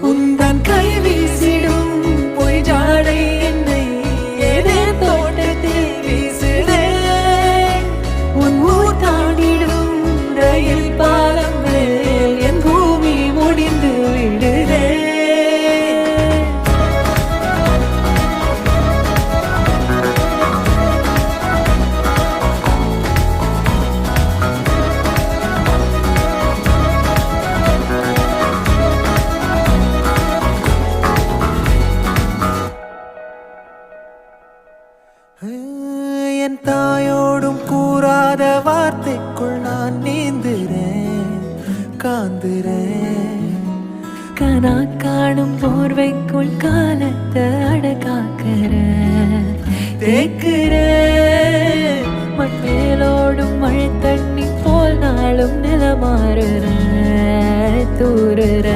உந்தன் கை வீசிடும் பொய் ஜாடை என்னை ஏதே தோட்டத்தில் வீசுதே உன் ஊர் தாண்டிடும் ரயில் பாலம் மேல் என் பூமி முடிந்து விடுதே என் தாயோடும் கூறாத வார்த்தைக்குள் நான் நீந்துறேன் காந்துறேன் கனா காணும் போர்வைக்குள் காலத்தை அடக்காக்கிற தேக்குற மண்மேலோடும் மழை தண்ணி போல் நாளும் நிலமாறுற தூறுற